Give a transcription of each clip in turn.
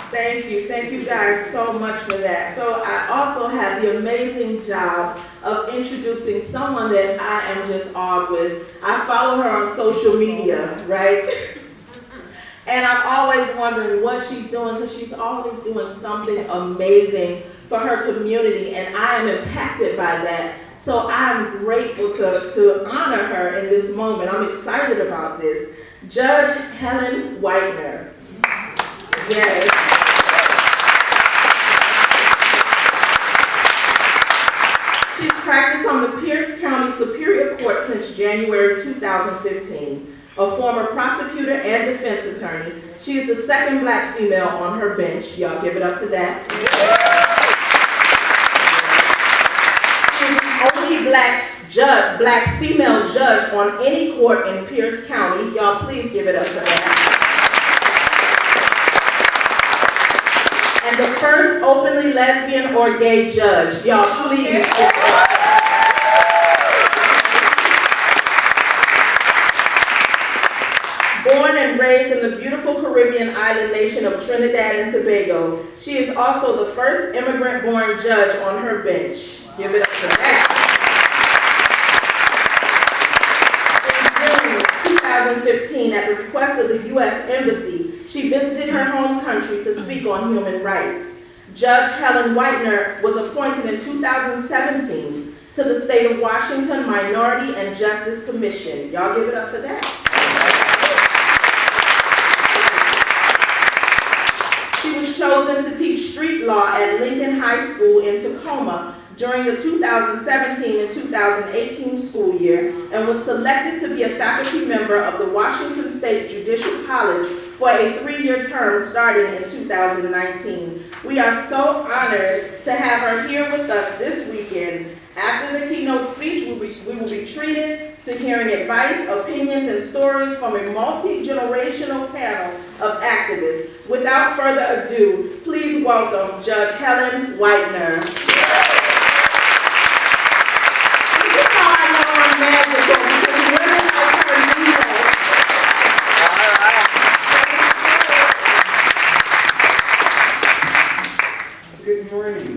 Thank you guys so much for that. So I also have the amazing job of introducing someone that I am just awed with. I follow her on social media, right? And I'm always wondering what she's doing because she's always doing something amazing for her community, and I am impacted by that. So I'm grateful to honor her in this moment. I'm excited about this. Judge Helen Whitener. Yes. She's practiced on the Pierce County Superior Court since January 2015. A former prosecutor and defense attorney, she is the second black female on her bench. Y'all give it up for that. She's the only black female judge on any court in Pierce County. Y'all please give it up for that. And the first openly lesbian or gay judge. Y'all please give it up. Born and raised in the beautiful Caribbean island nation of Trinidad and Tobago, she is also the first immigrant-born judge on her bench. Give it up for that. In June 2015, at the request of the U.S. Embassy, she visited her home country to speak on human rights. Judge Helen Whitener was appointed in 2017 to the State of Washington Minority and Justice Commission. Y'all give it up for that. She was chosen to teach street law at Lincoln High School in Tacoma during the 2017 and 2018 school year and was selected to be a faculty member of the Washington State Judicial College for a 3-year term starting in 2019. We are so honored to have her here with us this weekend. After the keynote speech, we will be treated to hearing advice, opinions, and stories from a multi-generational panel of activists. Without further ado, please welcome Judge Helen Whitener. This is how I know I'm magical, because women like her do that. Good morning.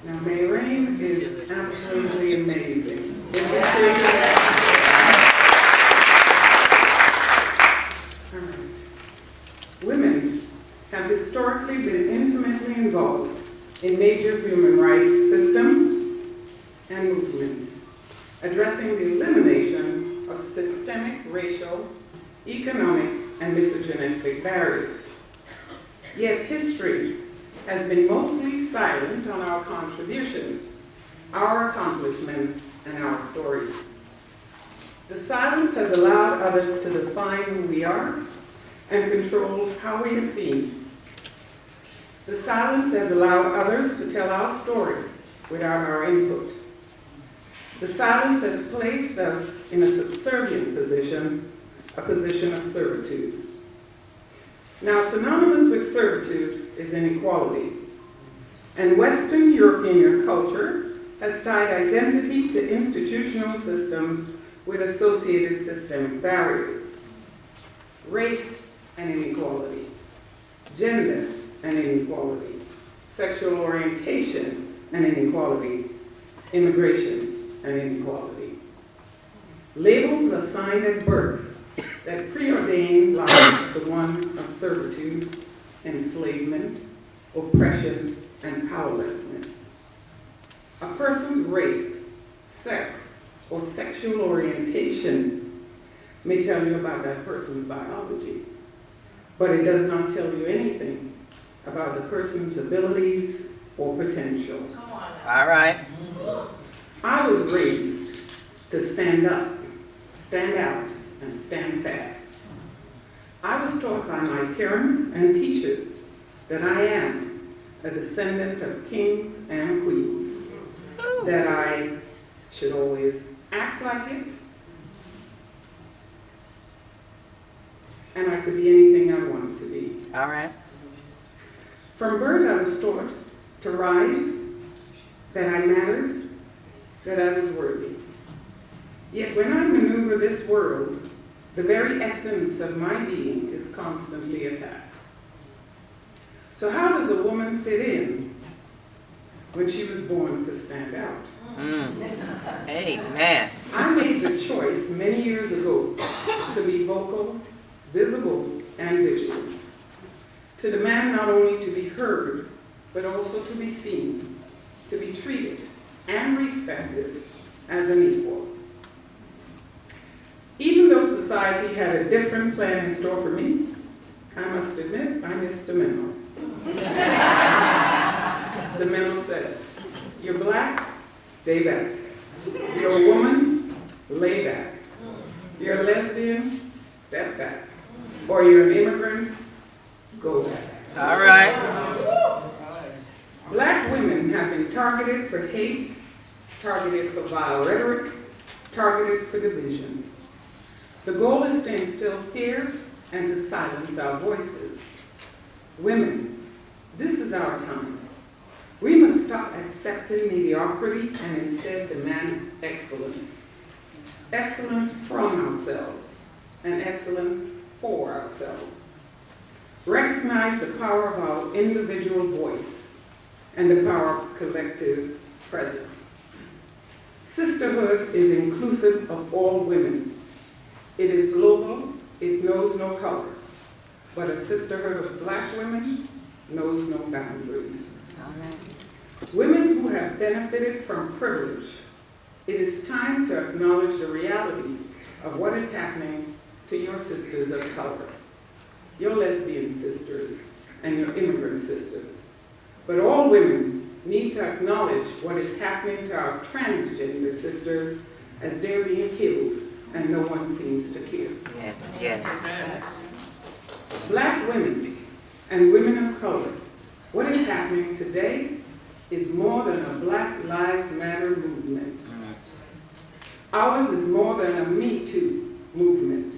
Now, May Rain is absolutely amazing. Women have historically been intimately involved in major human rights systems and movements, addressing the elimination of systemic racial, economic, and misogynistic barriers. Yet history has been mostly silent on our contributions, our accomplishments, and our stories. The silence has allowed others to define who we are and control how we are seen. The silence has allowed others to tell our story without our input. The silence has placed us in a subservient position, a position of servitude. Now, synonymous with servitude is inequality, and Western European culture has tied identity to institutional systems with associated systemic barriers. Race and inequality, gender and inequality, sexual orientation and inequality, immigration and inequality. Labels assigned at birth that preordain lives to one of servitude, enslavement, oppression, and powerlessness. A person's race, sex, or sexual orientation may tell you about that person's biology, but it does not tell you anything about the person's abilities or potential. Come on now. All right. I was raised to stand up, stand out, and stand fast. I was taught by my parents and teachers that I am a descendant of kings and queens, that I should always act like it, and I could be anything I wanted to be. All right. From birth, I was taught to rise, that I mattered, that I was worthy. Yet when I maneuver this world, The very essence of my being is constantly attacked. So how does a woman fit in when she was born to stand out? Amen. I made the choice many years ago to be vocal, visible, and vigilant. To demand not only to be heard, but also to be seen, to be treated and respected as an equal. Even though society had a different plan in store for me, I must admit I missed the memo. The memo said, "You're black, stay back. You're a woman, lay back. You're a lesbian, step back. Or you're an immigrant, go back." All right. Black women have been targeted for hate, targeted for vile rhetoric, targeted for division. The goal is to instill fear and to silence our voices. Women, this is our time. We must stop accepting mediocrity and instead demand excellence. Excellence from ourselves and excellence for ourselves. Recognize the power of our individual voice and the power of collective presence. Sisterhood is inclusive of all women. It is global, it knows no color, but a sisterhood of black women knows no boundaries. Women who have benefited from privilege, it is time to acknowledge the reality of what is happening to your sisters of color, your lesbian sisters, and your immigrant sisters. But all women need to acknowledge what is happening to our transgender sisters as they're being killed and no one seems to care. Yes, yes. Black women and women of color, what is happening today is more than a Black Lives Matter movement. Ours is more than a Me Too movement.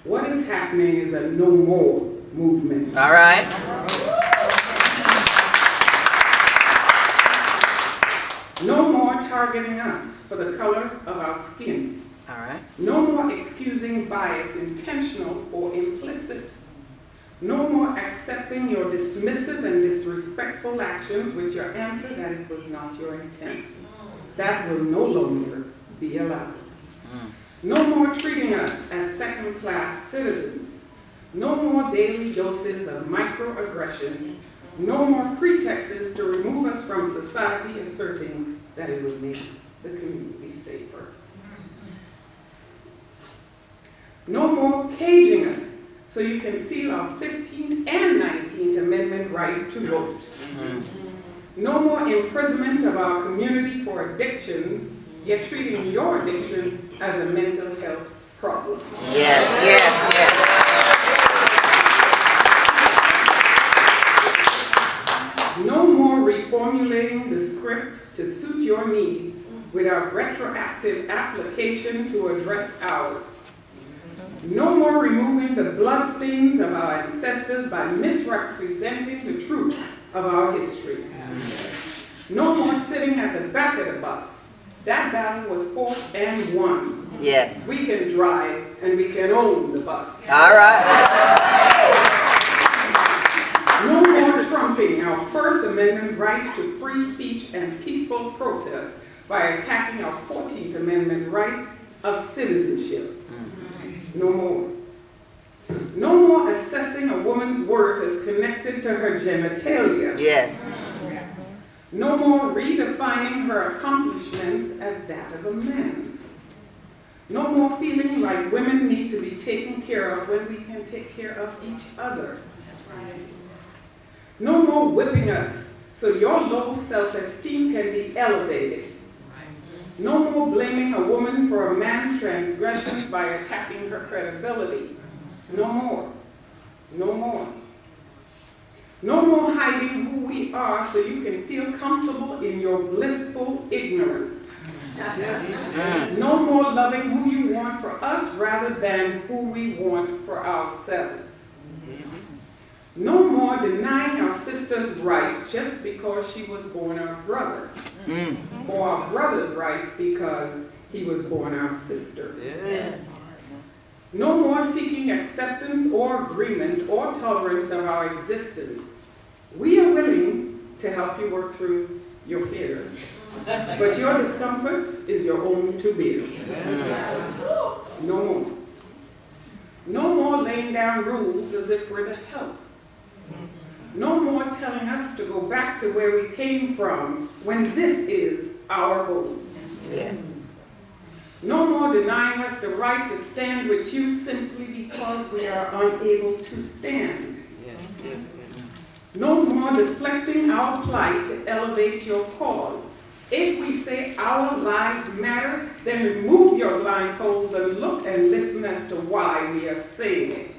What is happening is a no more movement. All right. No more targeting us for the color of our skin. All right. No more excusing bias, intentional or implicit. No more accepting your dismissive and disrespectful actions with your answer that it was not your intent. That will no longer be allowed. No more treating us as second-class citizens. No more daily doses of microaggression. No more pretexts to remove us from society asserting that it will make the community safer. No more caging us so you can steal our 15th and 19th Amendment right to vote. No more imprisonment of our community for addictions, yet treating your addiction as a mental health problem. Yes, yes, yes. No more reformulating the script to suit your needs without retroactive application to address ours. No more removing the bloodstains of our ancestors by misrepresenting the truth of our history. No more sitting at the back of the bus. That battle was fought and won. Yes. We can drive and we can own the bus. All right. No more trumping our First Amendment right to free speech and peaceful protest by attacking our 14th Amendment right of citizenship. No more. No more assessing a woman's worth as connected to her genitalia. Yes. No more redefining her accomplishments as that of a man's. No more feeling like women need to be taken care of when we can take care of each other. No more whipping us so your low self-esteem can be elevated. No more blaming a woman for a man's transgressions by attacking her credibility. No more. No more. No more hiding who we are so you can feel comfortable in your blissful ignorance. No more loving who you want for us rather than who we want for ourselves. No more denying our sister's rights just because she was born our brother. Or our brother's rights because he was born our sister. Yes. No more seeking acceptance or agreement or tolerance of our existence. We are willing to help you work through your fears, but your discomfort is your own to bear. No more. No more laying down rules as if we're to help. No more telling us to go back to where we came from when this is our home. Yes. No more denying us the right to stand with you simply because we are unable to stand. Yes. No more deflecting our plight to elevate your cause. If we say our lives matter, then remove your blindfolds and look and listen as to why we are saying it.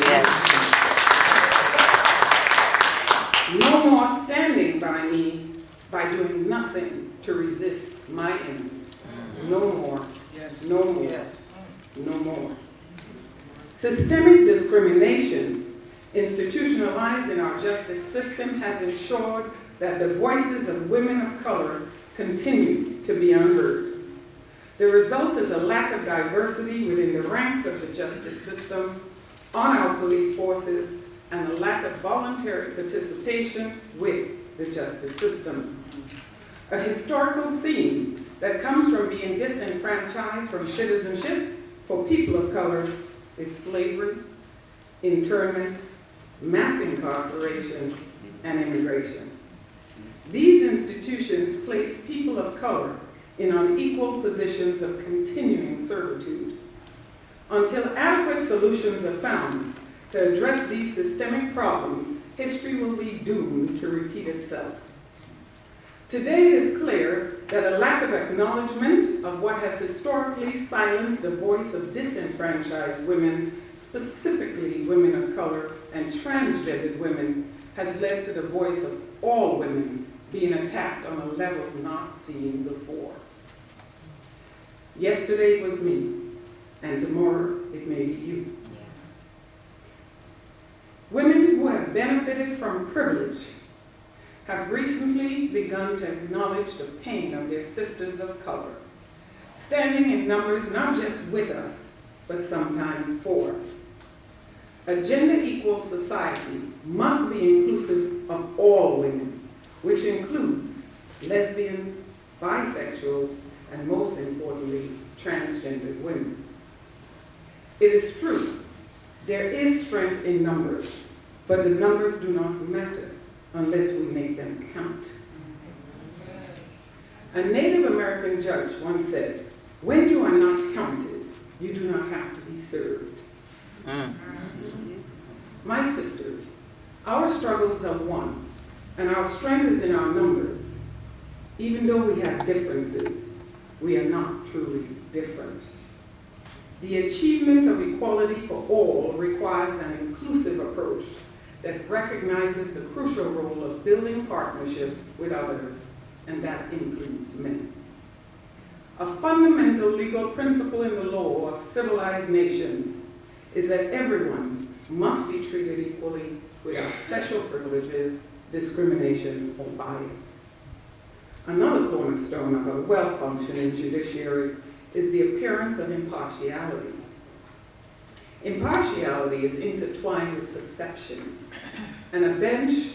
Yes. No more standing by me by doing nothing to resist my end. No more. No more. No more. Systemic discrimination institutionalized in our justice system has ensured that the voices of women of color continue to be unheard. The result is a lack of diversity within the ranks of the justice system, on our police forces, and a lack of voluntary participation with the justice system. A historical theme that comes from being disenfranchised from citizenship for people of color is slavery, internment, mass incarceration, and immigration. These institutions place people of color in unequal positions of continuing servitude. Until adequate solutions are found to address these systemic problems, history will be doomed to repeat itself. Today it is clear that a lack of acknowledgement of what has historically silenced the voice of disenfranchised women, specifically women of color and transgendered women, has led to the voice of all women being attacked on a level not seen before. Yesterday it was me, and tomorrow it may be you. Women who have benefited from privilege have recently begun to acknowledge the pain of their sisters of color, standing in numbers not just with us, but sometimes for us. A gender-equal society must be inclusive of all women, which includes lesbians, bisexuals, and most importantly, transgendered women. It is true, there is strength in numbers, but the numbers do not matter unless we make them count. A Native American judge once said, "When you are not counted, you do not have to be served." My sisters, our struggles are one, and our strength is in our numbers. Even though we have differences, we are not truly different. The achievement of equality for all requires an inclusive approach that recognizes the crucial role of building partnerships with others, and that includes men. A fundamental legal principle in the law of civilized nations is that everyone must be treated equally without special privileges, discrimination, or bias. Another cornerstone of a well-functioning judiciary is the appearance of impartiality. Impartiality is intertwined with perception, and a bench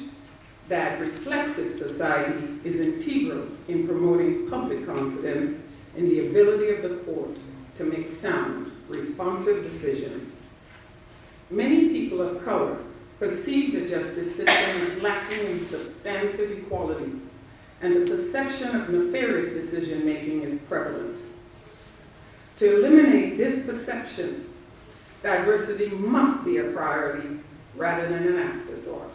that reflects its society is integral in promoting public confidence in the ability of the courts to make sound, responsive decisions. Many people of color perceive the justice system as lacking in substantive equality, and the perception of nefarious decision-making is prevalent. To eliminate this perception, diversity must be a priority rather than an afterthought.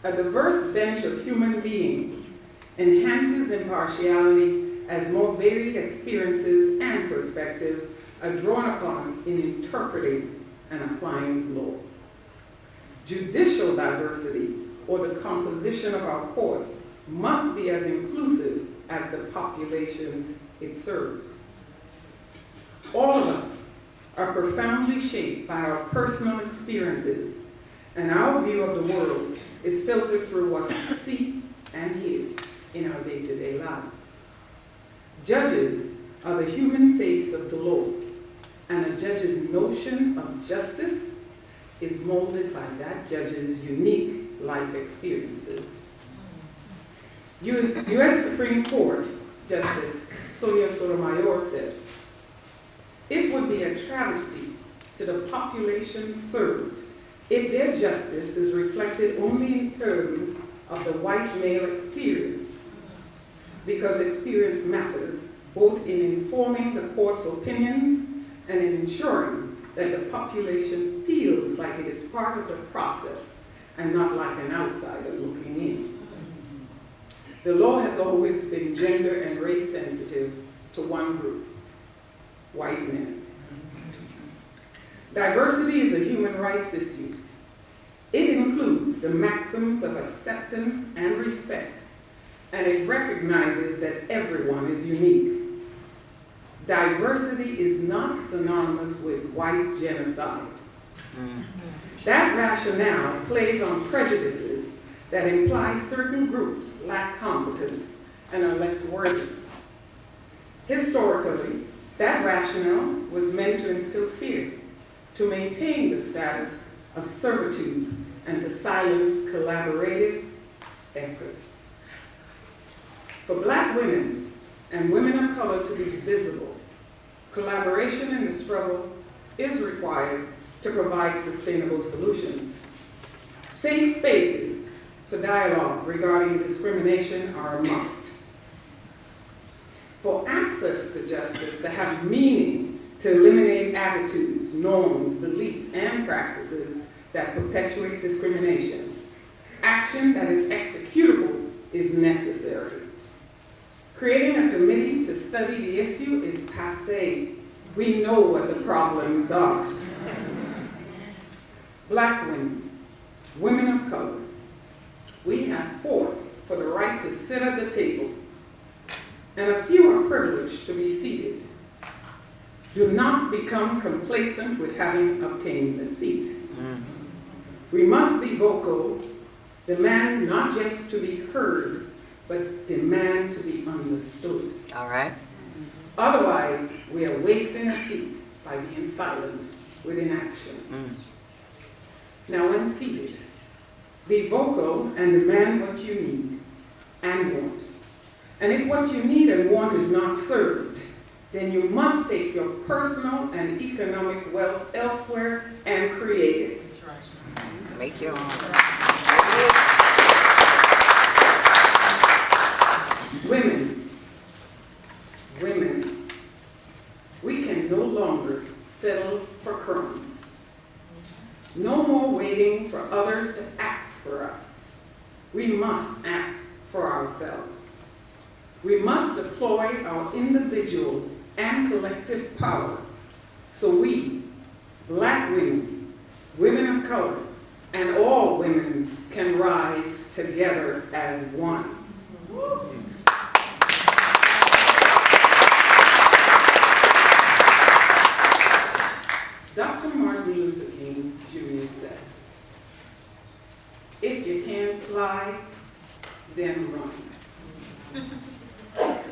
A diverse bench of human beings enhances impartiality as more varied experiences and perspectives are drawn upon in interpreting and applying law. Judicial diversity, or the composition of our courts, must be as inclusive as the populations it serves. All of us are profoundly shaped by our personal experiences, and our view of the world is filtered through what we see and hear in our day-to-day lives. Judges are the human face of the law, and a judge's notion of justice is molded by that judge's unique life experiences. U.S. Supreme Court Justice Sonia Sotomayor said, "It would be a travesty to the population served if their justice is reflected only in terms of the white male experience, because experience matters both in informing the court's opinions and in ensuring that the population feels like it is part of the process and not like an outsider looking in." The law has always been gender and race sensitive to one group, white men. Diversity is a human rights issue. It includes the maxims of acceptance and respect, and it recognizes that everyone is unique. Diversity is not synonymous with white genocide. That rationale plays on prejudices that imply certain groups lack competence and are less worthy. Historically, that rationale was meant to instill fear, to maintain the status of servitude, and to silence collaborative efforts. For Black women and women of color to be visible, collaboration in the struggle is required to provide sustainable solutions. Safe spaces for dialogue regarding discrimination are a must. For access to justice to have meaning, to eliminate attitudes, norms, beliefs, and practices that perpetuate discrimination, action that is executable is necessary. Creating a committee to study the issue is passé. We know what the problems are. Black women, women of color, we have fought for the right to sit at the table, and a few are privileged to be seated. Do not become complacent with having obtained a seat. We must be vocal, demand not just to be heard, but demand to be understood. All right. Otherwise, we are wasting a seat by being silent with inaction. Now, when seated, be vocal and demand what you need and want. And if what you need and want is not served, then you must take your personal and economic wealth elsewhere and create it. Make your own. Women, we can no longer settle for crumbs. No more waiting for others to act for us. We must act for ourselves. We must deploy our individual and collective power so we, Black women, women of color, and all women can rise together as one. Dr. Martin Luther King Jr. said, "If you can't fly, then run.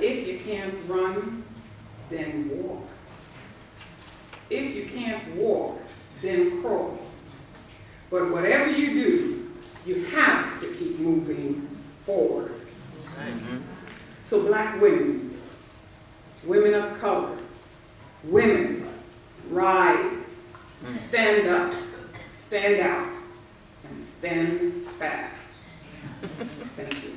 If you can't run, then walk. If you can't walk, then crawl. But whatever you do, you have to keep moving forward." So Black women, women of color, women, rise, stand up, stand out, and stand fast. Thank you.